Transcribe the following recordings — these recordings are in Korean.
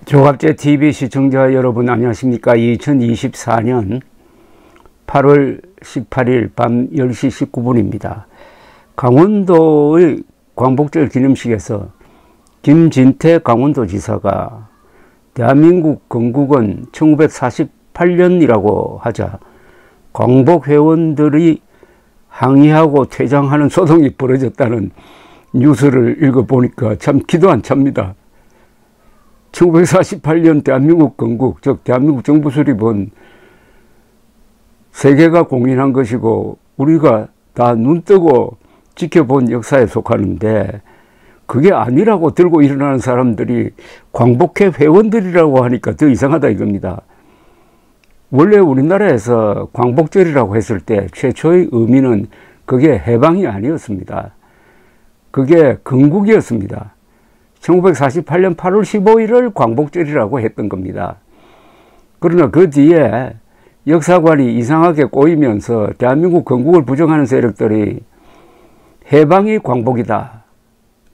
조갑제 TV 시청자 여러분 안녕하십니까. 2024년 8월 18일 밤 10시 19분입니다. 강원도의 광복절 기념식에서 김진태 강원도지사가 대한민국 건국은 1948년이라고 하자 광복회원들이 항의하고 퇴장하는 소동이 벌어졌다는 뉴스를 읽어보니까 참 기도 안 찹니다. 1948년 대한민국 건국, 즉 대한민국 정부 수립은 세계가 공인한 것이고 우리가 다 눈뜨고 지켜본 역사에 속하는데, 그게 아니라고 들고 일어나는 사람들이 광복회 회원들이라고 하니까 더 이상하다 이겁니다. 원래 우리나라에서 광복절이라고 했을 때 최초의 의미는 그게 해방이 아니었습니다. 그게 건국이었습니다. 1948년 8월 15일을 광복절이라고 했던 겁니다. 그러나 그 뒤에 역사관이 이상하게 꼬이면서 대한민국 건국을 부정하는 세력들이 해방이 광복이다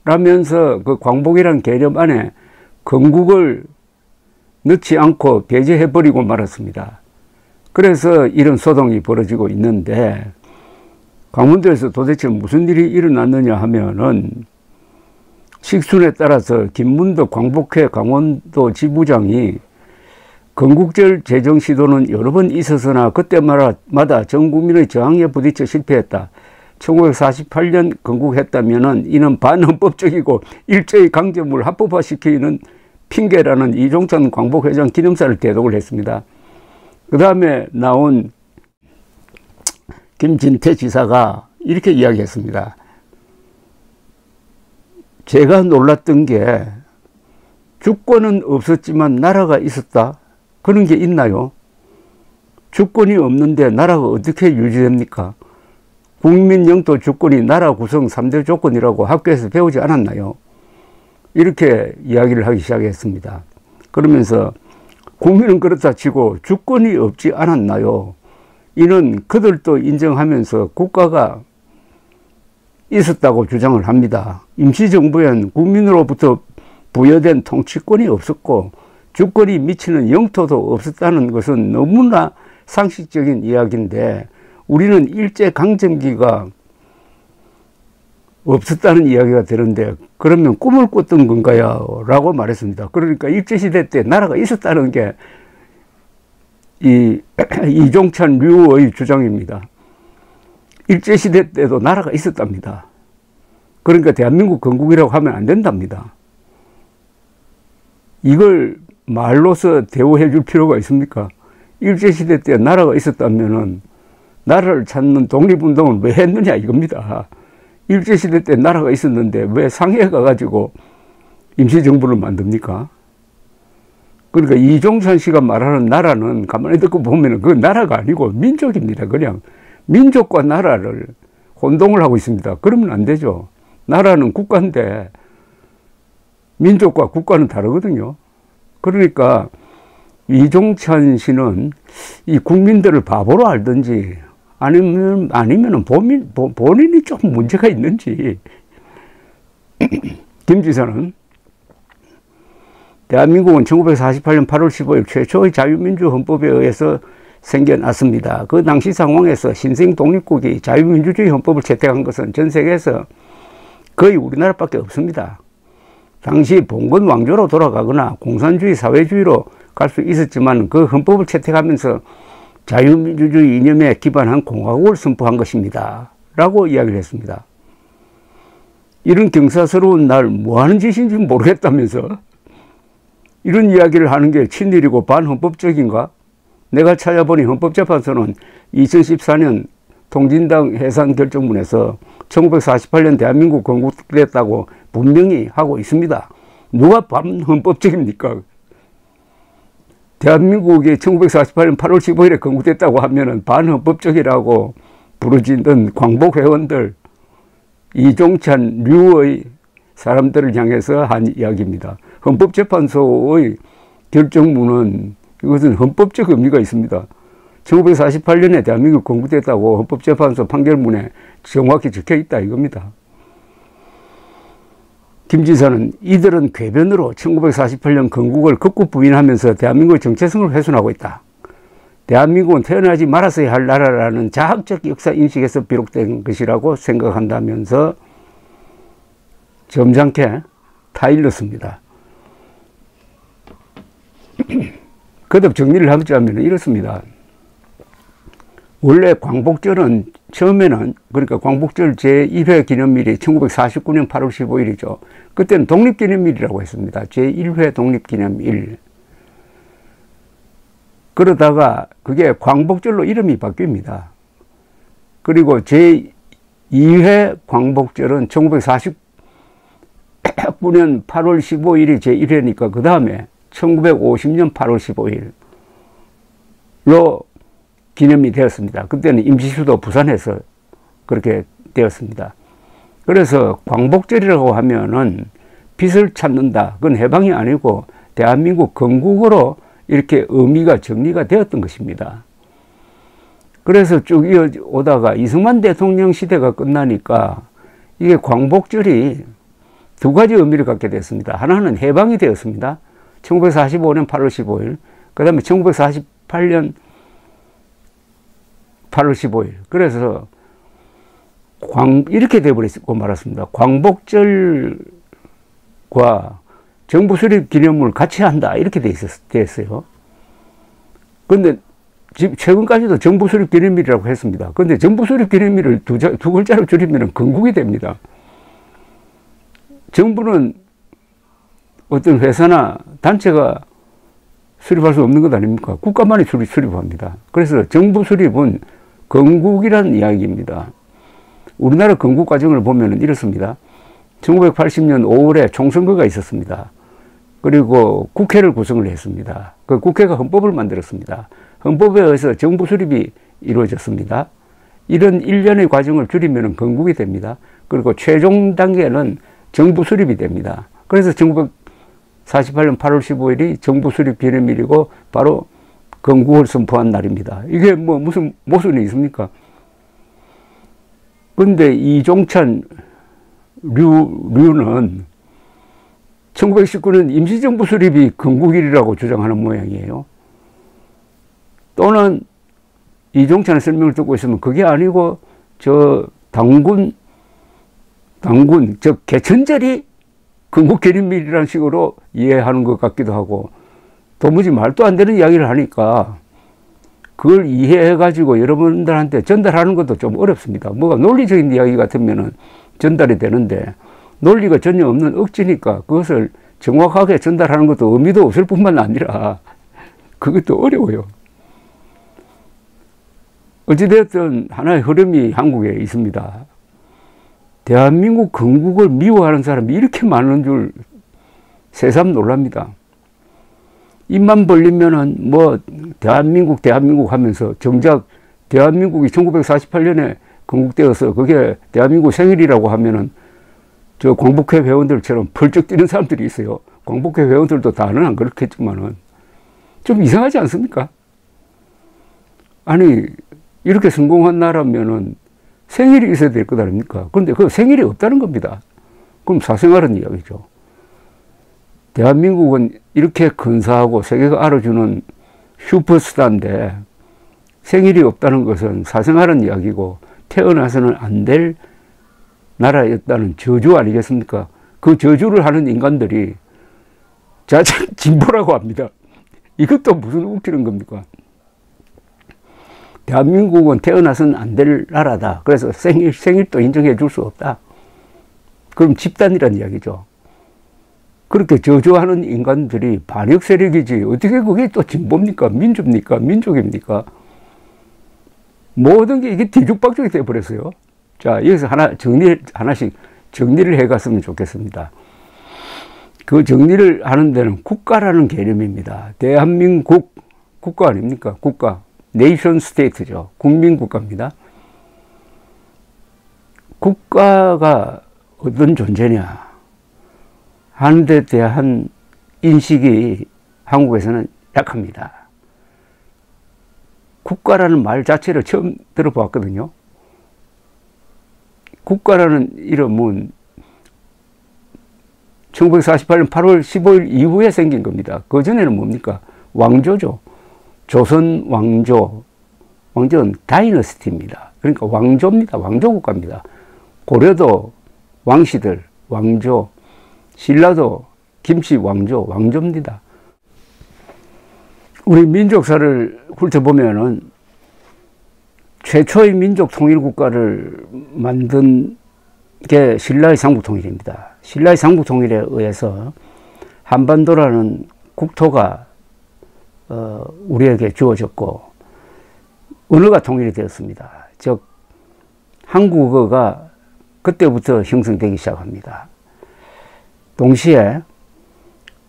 라면서 그 광복이라는 개념 안에 건국을 넣지 않고 배제해버리고 말았습니다. 그래서 이런 소동이 벌어지고 있는데, 강원도에서 도대체 무슨 일이 일어났느냐 하면은, 식순에 따라서 김문덕 광복회 강원도 지부장이 건국절 제정 시도는 여러 번 있었으나 그때마다 전 국민의 저항에 부딪혀 실패했다. 1948년 건국했다면은 이는 반헌법적이고 일제의 강점을 합법화시키는 핑계라는 이종찬 광복회장 기념사를 대독을 했습니다. 그 다음에 나온 김진태 지사가 이렇게 이야기했습니다. 제가 놀랐던 게 주권은 없었지만 나라가 있었다. 그런 게 있나요? 주권이 없는데 나라가 어떻게 유지됩니까? 국민 영토 주권이 나라 구성 3대 조건이라고 학교에서 배우지 않았나요? 이렇게 이야기를 하기 시작했습니다. 그러면서 국민은 그렇다 치고 주권이 없지 않았나요? 이는 그들도 인정하면서 국가가 있었다고 주장을 합니다. 임시정부엔 국민으로부터 부여된 통치권이 없었고 주권이 미치는 영토도 없었다는 것은 너무나 상식적인 이야기인데, 우리는 일제강점기가 없었다는 이야기가 되는데 그러면 꿈을 꿨던 건가요? 라고 말했습니다. 그러니까 일제시대 때 나라가 있었다는 게 이종찬 류의 주장입니다. 일제시대 때도 나라가 있었답니다. 그러니까 대한민국 건국이라고 하면 안 된답니다. 이걸 말로서 대우해 줄 필요가 있습니까? 일제시대 때 나라가 있었다면은 나라를 찾는 독립운동을 왜 했느냐 이겁니다. 일제시대 때 나라가 있었는데 왜 상해에 가가지고 임시정부를 만듭니까? 그러니까 이종찬 씨가 말하는 나라는 가만히 듣고 보면 그 나라가 아니고 민족입니다. 그냥 민족과 나라를 혼동을 하고 있습니다. 그러면 안 되죠. 나라는 국가인데 민족과 국가는 다르거든요. 그러니까 이종찬 씨는 이 국민들을 바보로 알든지 아니면 본인이 좀 문제가 있는지. 김 지사는 대한민국은 1948년 8월 15일 최초의 자유민주 헌법에 의해서 생겨났습니다. 그 당시 상황에서 신생 독립국이 자유민주주의 헌법을 채택한 것은 전 세계에서 거의 우리나라밖에 없습니다. 당시 봉건 왕조로 돌아가거나 공산주의 사회주의로 갈 수 있었지만 그 헌법을 채택하면서 자유민주주의 이념에 기반한 공화국을 선포한 것입니다. 라고 이야기를 했습니다. 이런 경사스러운 날 뭐하는 짓인지 모르겠다면서 이런 이야기를 하는 게 친일이고 반헌법적인가? 내가 찾아보니 헌법재판소는 2014년 통진당 해산 결정문에서 1948년 대한민국 건국됐다고 분명히 하고 있습니다. 누가 반헌법적입니까? 대한민국이 1948년 8월 15일에 건국됐다고 하면은 반헌법적이라고 부르짖는 광복회원들, 이종찬 류의 사람들을 향해서 한 이야기입니다. 헌법재판소의 결정문은 이것은 헌법적 의미가 있습니다. 1948년에 대한민국 건국됐다고 헌법재판소 판결문에 정확히 적혀 있다 이겁니다. 김지사는 이들은 궤변으로 1948년 건국을 극구 부인하면서 대한민국의 정체성을 훼손하고 있다. 대한민국은 태어나지 말았어야 할 나라라는 자학적 역사 인식에서 비롯된 것이라고 생각한다면서 점잖게 타일렀습니다. 거듭 정리를 하자면 이렇습니다. 원래 광복절은 처음에는, 그러니까 광복절 제1회 기념일이 1949년 8월 15일이죠. 그때는 독립기념일이라고 했습니다. 제1회 독립기념일. 그러다가 그게 광복절로 이름이 바뀝니다. 그리고 제2회 광복절은 1949년 8월 15일이 제1회니까 그 다음에 1950년 8월 15일로 기념이 되었습니다. 그때는 임시수도 부산에서 그렇게 되었습니다. 그래서 광복절이라고 하면은 빛을 찾는다. 그건 해방이 아니고 대한민국 건국으로 이렇게 의미가 정리가 되었던 것입니다. 그래서 쭉 이어오다가 이승만 대통령 시대가 끝나니까 이게 광복절이 두 가지 의미를 갖게 됐습니다. 하나는 해방이 되었습니다. 1945년 8월 15일, 그 다음에 1948년 8월 15일. 그래서 이렇게 돼버리고 말았습니다. 광복절과 정부 수립 기념을 같이 한다. 이렇게 됐어요. 근데 최근까지도 정부 수립 기념일이라고 했습니다. 근데 정부 수립 기념일을 두 글자로 줄이면 건국이 됩니다. 정부는 어떤 회사나 단체가 수립할 수 없는 것 아닙니까? 국가만이 수립합니다. 그래서 정부 수립은 건국이라는 이야기입니다. 우리나라 건국 과정을 보면 이렇습니다. 1980년 5월에 총선거가 있었습니다. 그리고 국회를 구성을 했습니다. 그 국회가 헌법을 만들었습니다. 헌법에 의해서 정부 수립이 이루어졌습니다. 이런 일련의 과정을 줄이면 건국이 됩니다. 그리고 최종 단계는 정부 수립이 됩니다. 그래서 1948년 8월 15일이 정부 수립 기념일이고 바로 건국을 선포한 날입니다. 이게 뭐 무슨 모순이 있습니까? 근데 이종찬 류는 1919년 임시정부 수립이 건국일이라고 주장하는 모양이에요. 또는 이종찬의 설명을 듣고 있으면 그게 아니고 당군, 즉 개천절이 건국기념일이라는 식으로 이해하는 것 같기도 하고 도무지 말도 안 되는 이야기를 하니까 그걸 이해해가지고 여러분들한테 전달하는 것도 좀 어렵습니다. 뭐가 논리적인 이야기 같으면 전달이 되는데 논리가 전혀 없는 억지니까 그것을 정확하게 전달하는 것도 의미도 없을 뿐만 아니라 그것도 어려워요. 어찌되었든 하나의 흐름이 한국에 있습니다. 대한민국 건국을 미워하는 사람이 이렇게 많은 줄 새삼 놀랍니다. 입만 벌리면은 뭐 대한민국 하면서 정작 대한민국이 1948년에 건국되어서 그게 대한민국 생일이라고 하면은 저 광복회 회원들처럼 펄쩍 뛰는 사람들이 있어요. 광복회 회원들도 다는 안 그렇겠지만은 좀 이상하지 않습니까? 아니 이렇게 성공한 나라면은 생일이 있어야 될 것 아닙니까? 그런데 그 생일이 없다는 겁니다. 그럼 사생활은 이야기죠. 대한민국은 이렇게 근사하고 세계가 알아주는 슈퍼스타인데 생일이 없다는 것은 사생활은 이야기고 태어나서는 안 될 나라였다는 저주 아니겠습니까? 그 저주를 하는 인간들이 자칭 진보라고 합니다. 이것도 무슨 웃기는 겁니까? 대한민국은 태어나서는 안 될 나라다. 그래서 생일도 인정해 줄 수 없다. 그럼 집단이란 이야기죠. 그렇게 저주하는 인간들이 반역 세력이지 어떻게 그게 또 진보입니까? 민주입니까? 민족입니까? 모든 게 이게 뒤죽박죽이 되어버렸어요. 자, 여기서 하나씩 정리를 해갔으면 좋겠습니다. 그 정리를 하는 데는 국가라는 개념입니다. 대한민국 국가 아닙니까? 국가. 네이션 스테이트죠. 국민국가입니다. 국가가 어떤 존재냐 하는 데 대한 인식이 한국에서는 약합니다. 국가라는 말 자체를 처음 들어봤거든요. 국가라는 이름은 1948년 8월 15일 이후에 생긴 겁니다. 그 전에는 뭡니까? 왕조죠. 조선 왕조. 왕조는 다이너스티입니다. 그러니까 왕조입니다. 왕조국가입니다. 고려도 왕씨들, 왕조. 신라도 김씨 왕조, 왕조입니다. 우리 민족사를 훑어보면은 최초의 민족 통일국가를 만든 게 신라의 상북통일입니다. 신라의 상북통일에 의해서 한반도라는 국토가 우리에게 주어졌고 언어가 통일이 되었습니다. 즉 한국어가 그때부터 형성되기 시작합니다. 동시에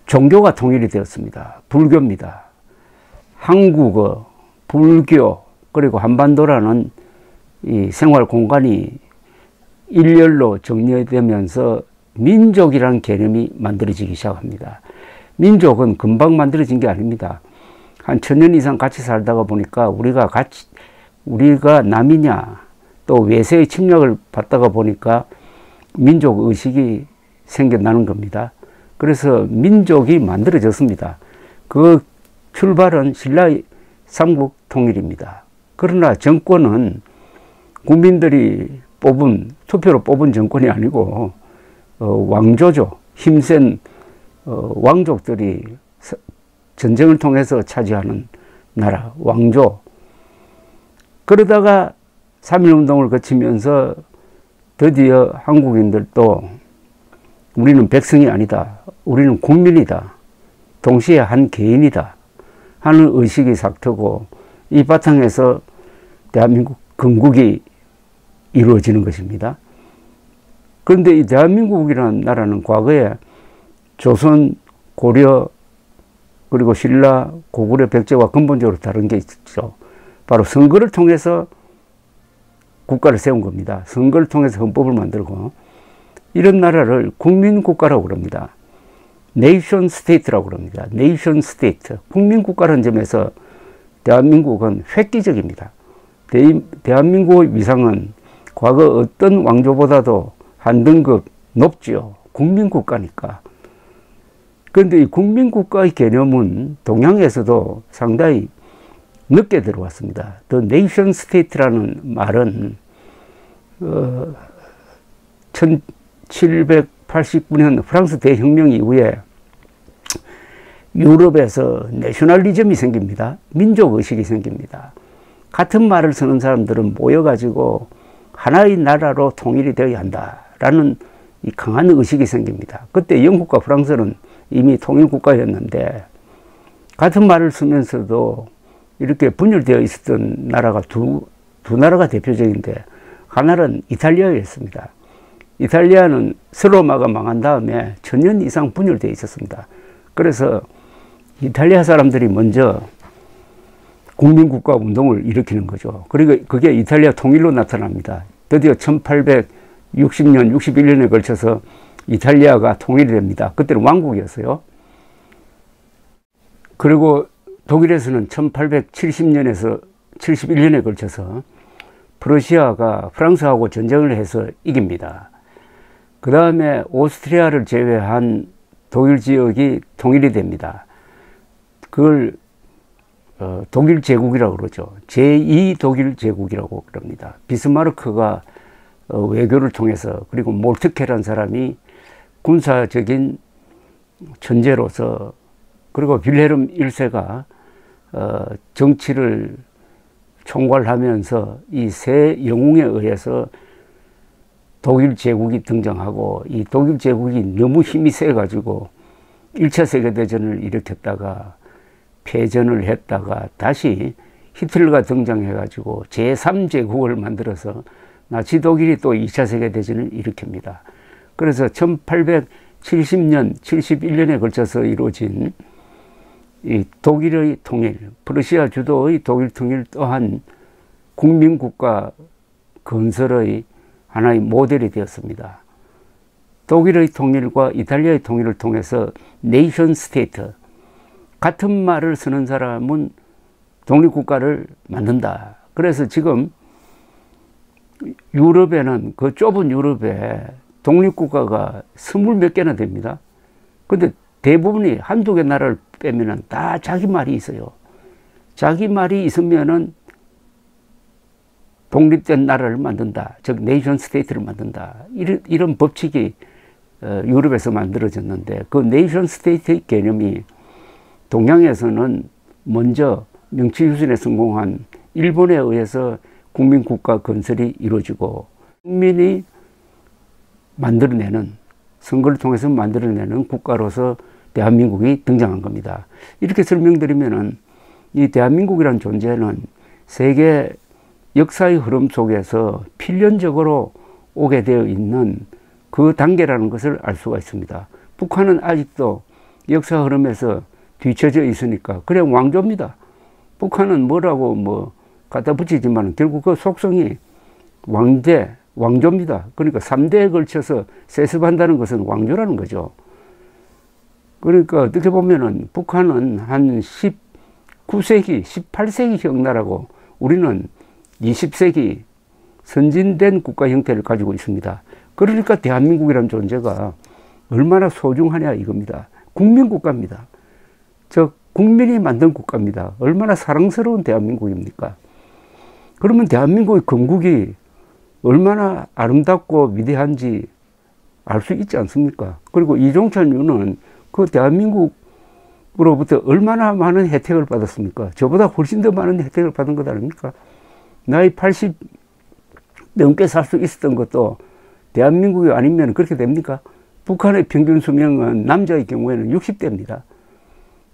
종교가 통일이 되었습니다. 불교입니다. 한국어, 불교, 그리고 한반도라는 이 생활 공간이 일렬로 정리되면서 민족이라는 개념이 만들어지기 시작합니다. 민족은 금방 만들어진 게 아닙니다. 한 1000년 이상 같이 살다가 보니까 우리가 남이냐, 또 외세의 침략을 받다가 보니까 민족 의식이 생겨나는 겁니다. 그래서 민족이 만들어졌습니다. 그 출발은 신라의 삼국통일입니다. 그러나 정권은 국민들이 투표로 뽑은 정권이 아니고 왕조죠. 힘센 왕족들이 전쟁을 통해서 차지하는 나라, 왕조. 그러다가 3.1운동을 거치면서 드디어 한국인들도 우리는 백성이 아니다. 우리는 국민이다. 동시에 한 개인이다. 하는 의식이 삭트고 이 바탕에서 대한민국 건국이 이루어지는 것입니다. 그런데 이 대한민국이라는 나라는 과거에 조선, 고려, 그리고 신라, 고구려, 백제와 근본적으로 다른 게 있죠. 바로 선거를 통해서 국가를 세운 겁니다. 선거를 통해서 헌법을 만들고 이런 나라를 국민국가라고 그럽니다. 네이션 스테이트라고 그럽니다. 네이션 스테이트. 국민국가라는 점에서 대한민국은 획기적입니다. 대한민국의 위상은 과거 어떤 왕조보다도 한 등급 높죠. 국민국가니까. 그런데 이 국민국가의 개념은 동양에서도 상당히 늦게 들어왔습니다. The Nation State라는 말은 1789년 프랑스 대혁명 이후에 유럽에서 내셔널리즘이 생깁니다. 민족의식이 생깁니다. 같은 말을 쓰는 사람들은 모여가지고 하나의 나라로 통일이 되어야 한다라는 이 강한 의식이 생깁니다. 그때 영국과 프랑스는 이미 통일국가였는데 같은 말을 쓰면서도 이렇게 분열되어 있었던 나라가 두 나라가 대표적인데 하나는 이탈리아였습니다. 이탈리아는 서로마가 망한 다음에 1000년 이상 분열되어 있었습니다. 그래서 이탈리아 사람들이 먼저 국민국가 운동을 일으키는 거죠. 그리고 그게 이탈리아 통일로 나타납니다. 드디어 1860년, 61년에 걸쳐서 이탈리아가 통일이 됩니다. 그때는 왕국이었어요. 그리고 독일에서는 1870년에서 71년에 걸쳐서 프러시아가 프랑스하고 전쟁을 해서 이깁니다. 그 다음에 오스트리아를 제외한 독일 지역이 통일이 됩니다. 그걸 독일 제국이라고 그러죠. 제2독일 제국이라고 그럽니다. 비스마르크가 외교를 통해서, 그리고 몰트케라는 사람이 군사적인 천재로서, 그리고 빌헬름 1세가 정치를 총괄하면서 이 세 영웅에 의해서 독일 제국이 등장하고, 이 독일 제국이 너무 힘이 세가지고 1차 세계대전을 일으켰다가 패전을 했다가 다시 히틀러가 등장해가지고 제3제국을 만들어서 나치 독일이 또 2차 세계대전을 일으킵니다. 그래서 1870년, 71년에 걸쳐서 이루어진 이 독일의 통일, 프러시아 주도의 독일 통일 또한 국민국가 건설의 하나의 모델이 되었습니다. 독일의 통일과 이탈리아의 통일을 통해서 네이션 스테이트, 같은 말을 쓰는 사람은 독립국가를 만든다. 그래서 지금 유럽에는, 그 좁은 유럽에 독립국가가 20몇 개나 됩니다. 근데 대부분이 한두 개 나라를 빼면은 다 자기 말이 있어요. 자기 말이 있으면은 독립된 나라를 만든다. 즉 네이션 스테이트를 만든다. 이런 법칙이 유럽에서 만들어졌는데 그 네이션 스테이트 개념이 동양에서는 먼저 명치유신에 성공한 일본에 의해서 국민국가 건설이 이루어지고 국민이 만들어내는 선거를 통해서 만들어내는 국가로서 대한민국이 등장한 겁니다. 이렇게 설명드리면은 이 대한민국이라는 존재는 세계 역사의 흐름 속에서 필연적으로 오게 되어 있는 그 단계라는 것을 알 수가 있습니다. 북한은 아직도 역사 흐름에서 뒤처져 있으니까 그래 왕조입니다. 북한은 뭐라고 뭐 갖다 붙이지만 결국 그 속성이 왕조입니다. 그러니까 3대에 걸쳐서 세습한다는 것은 왕조라는 거죠. 그러니까 어떻게 보면은 북한은 한 19세기, 18세기형 나라고 우리는 20세기 선진된 국가 형태를 가지고 있습니다. 그러니까 대한민국이라는 존재가 얼마나 소중하냐 이겁니다. 국민국가입니다. 즉 국민이 만든 국가입니다. 얼마나 사랑스러운 대한민국입니까? 그러면 대한민국의 건국이 얼마나 아름답고 위대한지 알 수 있지 않습니까? 그리고 이종찬 유는 그 대한민국으로부터 얼마나 많은 혜택을 받았습니까? 저보다 훨씬 더 많은 혜택을 받은 것 아닙니까? 나이 80 넘게 살 수 있었던 것도 대한민국이 아니면 그렇게 됩니까? 북한의 평균 수명은 남자의 경우에는 60대입니다.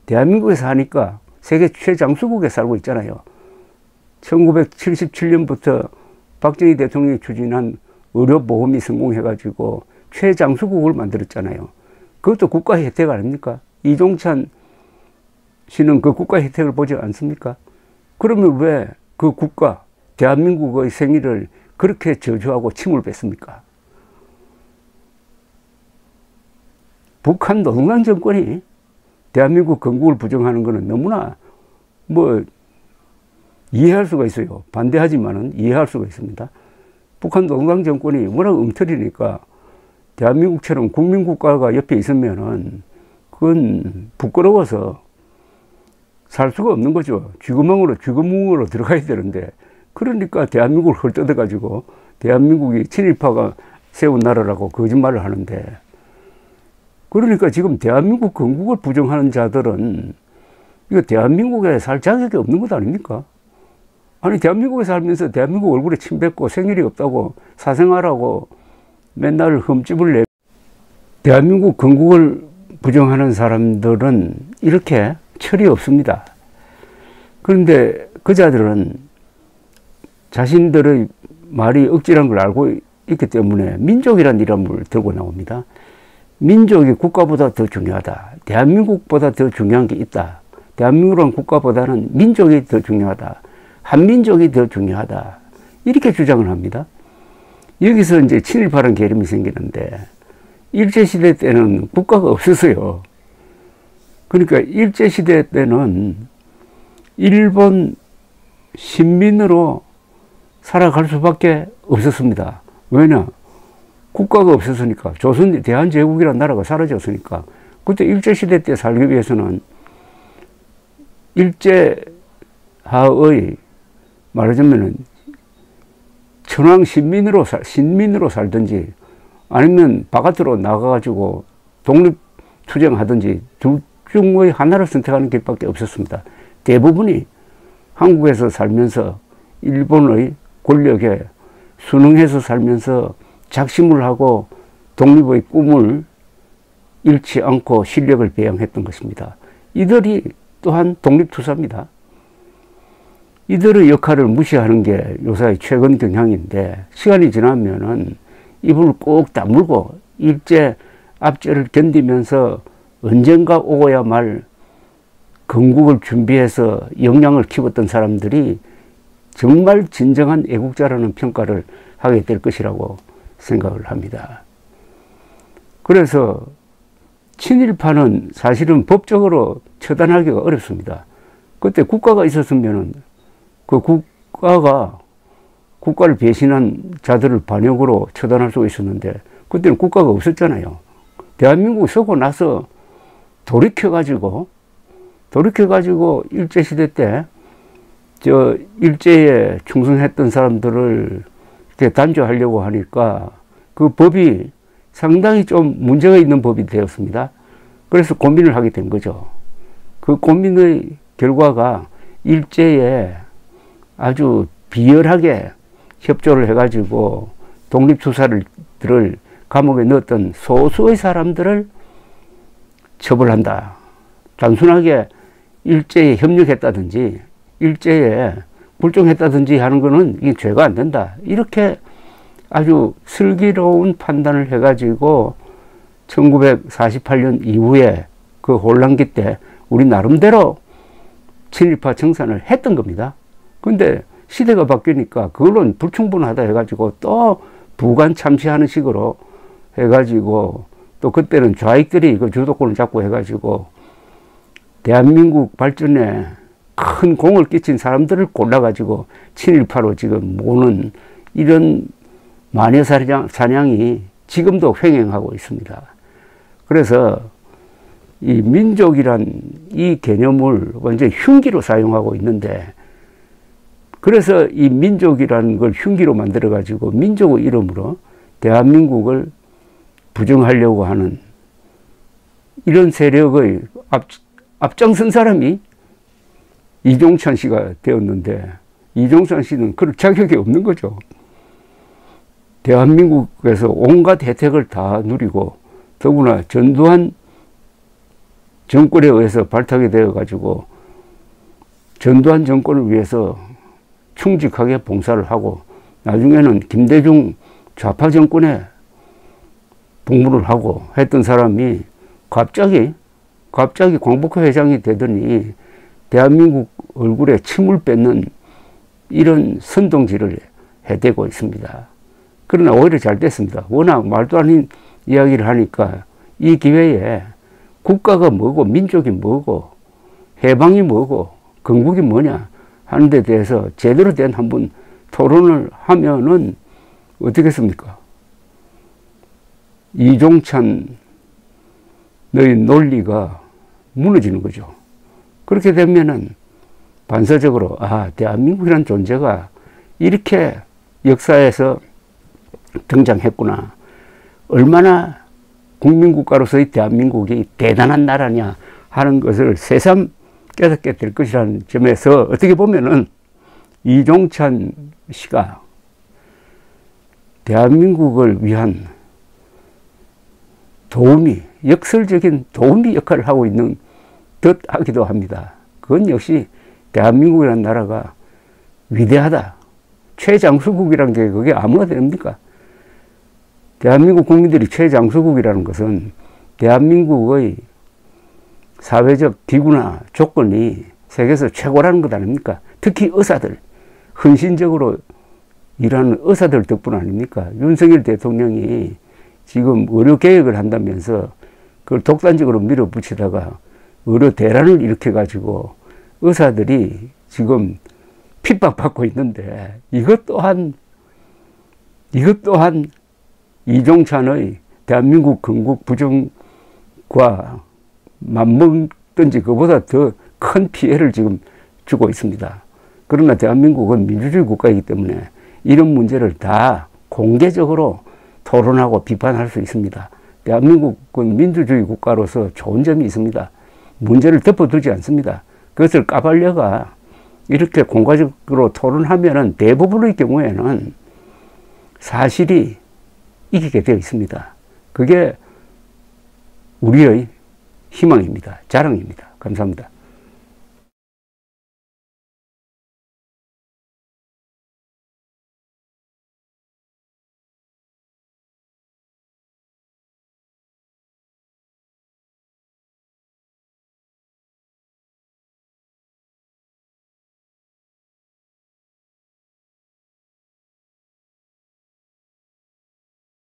대한민국에 사니까 세계 최장수국에 살고 있잖아요. 1977년부터 박정희 대통령이 추진한 의료보험이 성공해가지고 최장수국을 만들었잖아요. 그것도 국가 혜택 아닙니까? 이종찬 씨는 그 국가 혜택을 보지 않습니까? 그러면 왜 그 국가, 대한민국의 생일을 그렇게 저주하고 침을 뱉습니까? 북한 노동당 정권이 대한민국 건국을 부정하는 것은 너무나 뭐 이해할 수가 있어요. 반대하지만은 이해할 수가 있습니다. 북한 노동당 정권이 워낙 엉터리니까 대한민국처럼 국민국가가 옆에 있으면은 그건 부끄러워서 살 수가 없는 거죠. 쥐구멍으로 들어가야 되는데 그러니까 대한민국을 헐뜯어 가지고 대한민국이 친일파가 세운 나라라고 거짓말을 하는데 그러니까 지금 대한민국 건국을 부정하는 자들은 이거 대한민국에 살 자격이 없는 것 아닙니까? 아니 대한민국에 살면서 대한민국 얼굴에 침 뱉고 생일이 없다고 사생활하고 맨날 흠집을 내 대한민국 건국을 부정하는 사람들은 이렇게 철이 없습니다. 그런데 그 자들은 자신들의 말이 억지라는 걸 알고 있기 때문에 민족이라는 이름을 들고 나옵니다. 민족이 국가보다 더 중요하다. 대한민국보다 더 중요한 게 있다. 대한민국이라는 국가보다는 민족이 더 중요하다. 한민족이 더 중요하다. 이렇게 주장을 합니다. 여기서 이제 친일파라는 개념이 생기는데 일제시대 때는 국가가 없었어요. 그러니까 일제시대 때는 일본 신민으로 살아갈 수밖에 없었습니다. 왜냐? 국가가 없었으니까. 조선 대한제국이라는 나라가 사라졌으니까. 그때 일제시대 때 살기 위해서는 일제하의 말하자면은 천황 신민으로 살든지 아니면 바깥으로 나가가지고 독립투쟁하든지 둘 중의 하나를 선택하는 길밖에 없었습니다. 대부분이 한국에서 살면서 일본의 권력에 순응해서 살면서 작심을 하고 독립의 꿈을 잃지 않고 실력을 배양했던 것입니다. 이들이 또한 독립투사입니다. 이들의 역할을 무시하는 게 요사의 최근 경향인데 시간이 지나면은 입을 꼭 다물고 일제 압제를 견디면서 언젠가 오고야 말 건국을 준비해서 역량을 키웠던 사람들이 정말 진정한 애국자라는 평가를 하게 될 것이라고 생각을 합니다. 그래서 친일파는 사실은 법적으로 처단하기가 어렵습니다. 그때 국가가 있었으면 그 국가를 배신한 자들을 반역으로 처단할 수 있었는데 그때는 국가가 없었잖아요. 대한민국이 서고 나서 돌이켜가지고 일제시대 때 저 일제에 충성했던 사람들을 이렇게 단죄하려고 하니까 그 법이 상당히 좀 문제가 있는 법이 되었습니다. 그래서 고민을 하게 된 거죠. 그 고민의 결과가 일제에 아주 비열하게 협조를 해가지고 독립투사들을 감옥에 넣었던 소수의 사람들을 처벌한다. 단순하게 일제에 협력했다든지 일제에 굴종했다든지 하는 거는 이게 죄가 안 된다. 이렇게 아주 슬기로운 판단을 해가지고 1948년 이후에 그 혼란기 때 우리 나름대로 친일파 청산을 했던 겁니다. 근데 시대가 바뀌니까 그걸로는 불충분하다 해가지고 또 부관 참시하는 식으로 해가지고 또 그때는 좌익들이 그 주도권을 잡고 해가지고 대한민국 발전에 큰 공을 끼친 사람들을 골라가지고 친일파로 지금 모는 이런 마녀 사냥이 지금도 횡행하고 있습니다. 그래서 이 민족이란 이 개념을 완전 흉기로 사용하고 있는데, 그래서 이 민족이라는 걸 흉기로 만들어가지고 민족의 이름으로 대한민국을 부정하려고 하는 이런 세력의 앞장선 사람이 이종찬 씨가 되었는데, 이종찬 씨는 그럴 자격이 없는 거죠. 대한민국에서 온갖 혜택을 다 누리고 더구나 전두환 정권에 의해서 발탁이 되어가지고 전두환 정권을 위해서 충직하게 봉사를 하고 나중에는 김대중 좌파 정권에 복무를 하고 했던 사람이 갑자기 광복회 회장이 되더니 대한민국 얼굴에 침을 뱉는 이런 선동질을 해대고 있습니다. 그러나 오히려 잘 됐습니다. 워낙 말도 아닌 이야기를 하니까 이 기회에 국가가 뭐고 민족이 뭐고 해방이 뭐고 건국이 뭐냐 하는 데 대해서 제대로 된 한번 토론을 하면은 어떻겠습니까? 이종찬 너의 논리가 무너지는 거죠. 그렇게 되면은 반사적으로 대한민국이라는 존재가 이렇게 역사에서 등장했구나. 얼마나 국민국가로서의 대한민국이 대단한 나라냐 하는 것을 새삼 깨닫게 될 것이라는 점에서 어떻게 보면은 이종찬 씨가 대한민국을 위한 역설적인 도우미 역할을 하고 있는 듯 하기도 합니다. 그건 역시 대한민국이라는 나라가 위대하다. 최장수국이라는 게 그게 아무나 됩니까? 대한민국 국민들이 최장수국이라는 것은 대한민국의 사회적 기구나 조건이 세계에서 최고라는 것 아닙니까? 특히 의사들, 헌신적으로 일하는 의사들 덕분 아닙니까? 윤석열 대통령이 지금 의료개혁을 한다면서 그걸 독단적으로 밀어붙이다가 의료 대란을 일으켜가지고 의사들이 지금 핍박받고 있는데 이것 또한 이종찬의 대한민국 건국 부정과 맞먹든지 그보다 더 큰 피해를 지금 주고 있습니다. 그러나 대한민국은 민주주의 국가이기 때문에 이런 문제를 다 공개적으로 토론하고 비판할 수 있습니다. 대한민국은 민주주의 국가로서 좋은 점이 있습니다. 문제를 덮어두지 않습니다. 그것을 까발려가 이렇게 공개적으로 토론하면은 대부분의 경우에는 사실이 이기게 되어 있습니다. 그게 우리의 희망입니다. 자랑입니다. 감사합니다.